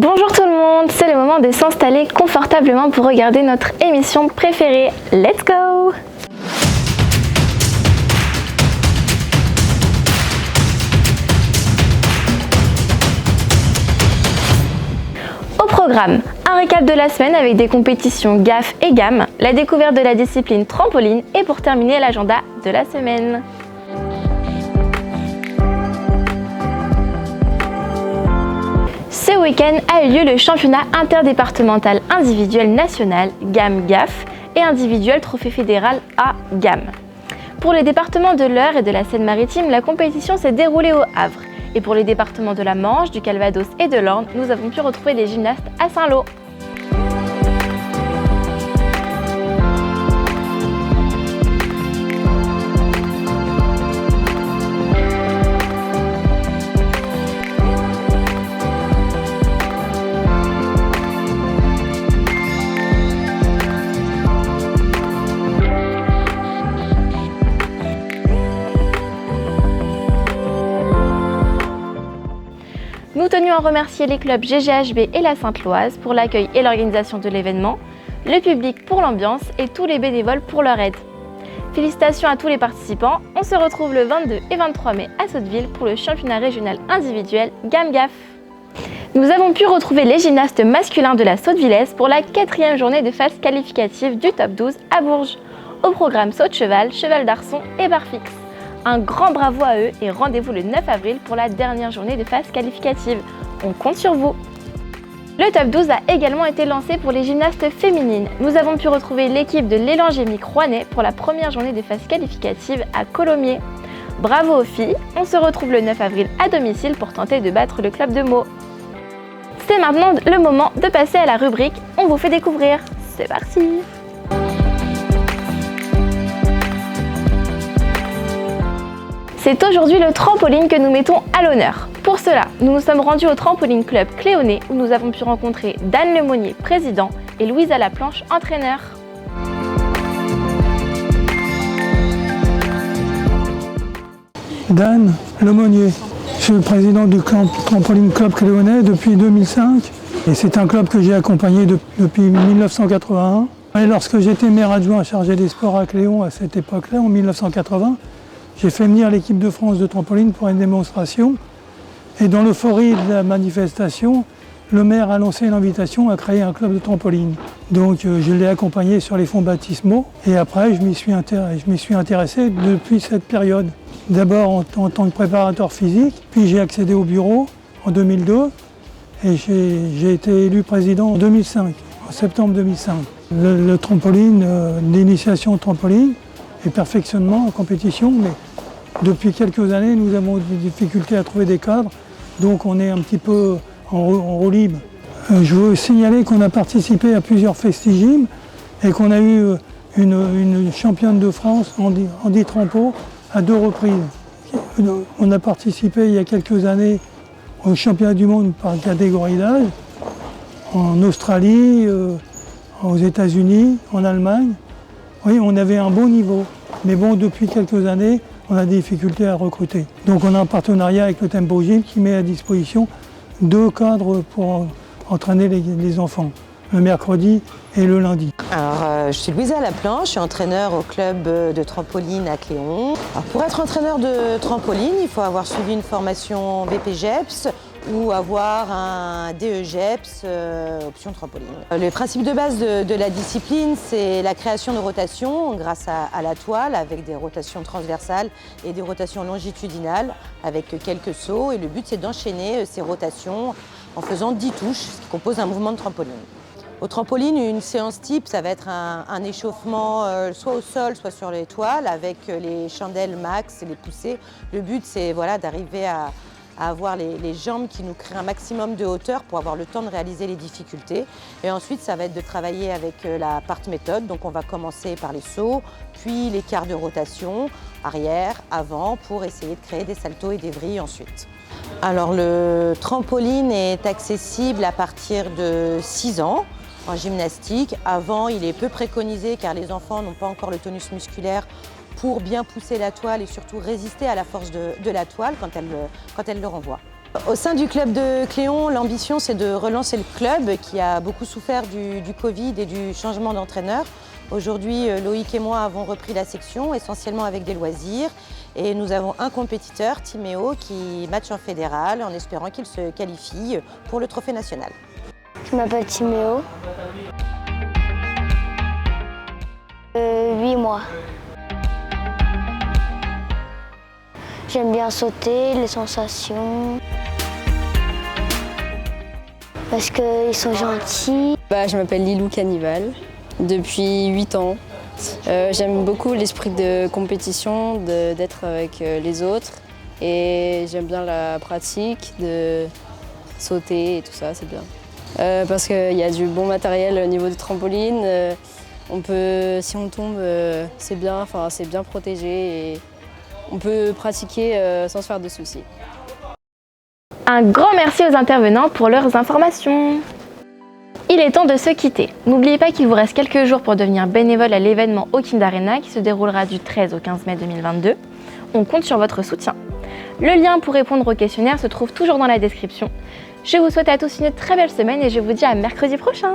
Bonjour tout le monde, c'est le moment de s'installer confortablement pour regarder notre émission préférée. Let's go! Au programme, un récap de la semaine avec des compétitions GAF et GAM, la découverte de la discipline trampoline et pour terminer l'agenda de la semaine. Ce week-end a eu lieu le championnat interdépartemental individuel national GAM-GAF et individuel trophée fédéral A GAM. Pour les départements de l'Eure et de la Seine-Maritime, la compétition s'est déroulée au Havre. Et pour les départements de la Manche, du Calvados et de l'Orne, nous avons pu retrouver les gymnastes à Saint-Lô. Nous tenions à remercier les clubs GGHB et la Sainte-Loise pour l'accueil et l'organisation de l'événement, le public pour l'ambiance et tous les bénévoles pour leur aide. Félicitations à tous les participants, on se retrouve le 22 et 23 mai à Sotteville pour le championnat régional individuel GAM-GAF. Nous avons pu retrouver les gymnastes masculins de la Sottevillesse pour la 4e journée de phase qualificative du top 12 à Bourges. Au programme saut de cheval, cheval d'arçon et barre fixe. Un grand bravo à eux et rendez-vous le 9 avril pour la dernière journée de phase qualificative. On compte sur vous. Le top 12 a également été lancé pour les gymnastes féminines. Nous avons pu retrouver l'équipe de l'élan gémique rouennais pour la première journée de phase qualificative à Colomiers. Bravo aux filles, on se retrouve le 9 avril à domicile pour tenter de battre le club de Meaux. C'est maintenant le moment de passer à la rubrique On vous fait découvrir. C'est parti! C'est aujourd'hui le trampoline que nous mettons à l'honneur. Pour cela, nous nous sommes rendus au Trampoline Club Cléonnet où nous avons pu rencontrer Dan Lemonnier, président, et Louise Alaplanche, entraîneur. Dan Lemonnier, je suis le président du Trampoline Club Cléonnet depuis 2005 et c'est un club que j'ai accompagné depuis 1981. Et lorsque j'étais maire adjoint chargé des sports à Cléon à cette époque-là, en 1980, j'ai fait venir l'équipe de France de trampoline pour une démonstration. Et dans l'euphorie de la manifestation, le maire a lancé l'invitation à créer un club de trampoline. Donc je l'ai accompagné sur les fonds baptismaux et après je m'y suis intéressé depuis cette période. D'abord en tant que préparateur physique, puis j'ai accédé au bureau en 2002 et j'ai été élu président en 2005, en septembre 2005. Le trampoline, l'initiation au trampoline et perfectionnement en compétition, mais depuis quelques années, nous avons des difficultés à trouver des cadres, donc on est un petit peu en roue libre. Je veux signaler qu'on a participé à plusieurs festigimes et qu'on a eu une championne de France en ditrampo à 2 reprises. On a participé il y a quelques années au championnat du monde par catégorie d'âge, en Australie, aux États-Unis, en Allemagne. Oui, on avait un bon niveau, mais bon, depuis quelques années, on a des difficultés à recruter. Donc on a un partenariat avec le Tempo Gym qui met à disposition 2 cadres pour entraîner les enfants, le mercredi et le lundi. Alors, je suis Louise Alaplanche, je suis entraîneur au club de trampoline à Cléon. Alors, pour être entraîneur de trampoline, il faut avoir suivi une formation BPGEPS ou avoir un DEGEPS option trampoline. Le principe de base de la discipline, c'est la création de rotations grâce à la toile avec des rotations transversales et des rotations longitudinales avec quelques sauts. Et le but, c'est d'enchaîner ces rotations en faisant 10 touches, ce qui compose un mouvement de trampoline. Au trampoline, une séance type, ça va être un échauffement soit au sol, soit sur les toiles avec les chandelles max et les poussées. Le but, c'est d'arriver à avoir les jambes qui nous créent un maximum de hauteur pour avoir le temps de réaliser les difficultés. Et ensuite, ça va être de travailler avec la part méthode. Donc on va commencer par les sauts, puis les quarts de rotation, arrière, avant, pour essayer de créer des saltos et des vrilles ensuite. Alors le trampoline est accessible à partir de 6 ans. En gymnastique, avant, il est peu préconisé car les enfants n'ont pas encore le tonus musculaire pour bien pousser la toile et surtout résister à la force de la toile quand elle le renvoie. Au sein du club de Cléon, l'ambition c'est de relancer le club qui a beaucoup souffert du Covid et du changement d'entraîneur. Aujourd'hui, Loïc et moi avons repris la section, essentiellement avec des loisirs. Et nous avons un compétiteur, Timéo, qui match en fédéral en espérant qu'il se qualifie pour le trophée national. Je m'appelle Timéo. 8 mois. J'aime bien sauter, les sensations. Parce qu'ils sont gentils. Je m'appelle Lilou Canival, depuis 8 ans. J'aime beaucoup l'esprit de compétition, d'être avec les autres. Et j'aime bien la pratique, de sauter et tout ça, c'est bien. Parce qu'il y a du bon matériel au niveau du trampoline. Si on tombe, c'est bien protégé et on peut pratiquer sans se faire de soucis. Un grand merci aux intervenants pour leurs informations. Il est temps de se quitter. N'oubliez pas qu'il vous reste quelques jours pour devenir bénévole à l'événement au Kind Arena qui se déroulera du 13 au 15 mai 2022. On compte sur votre soutien. Le lien pour répondre au questionnaire se trouve toujours dans la description. Je vous souhaite à tous une très belle semaine et je vous dis à mercredi prochain.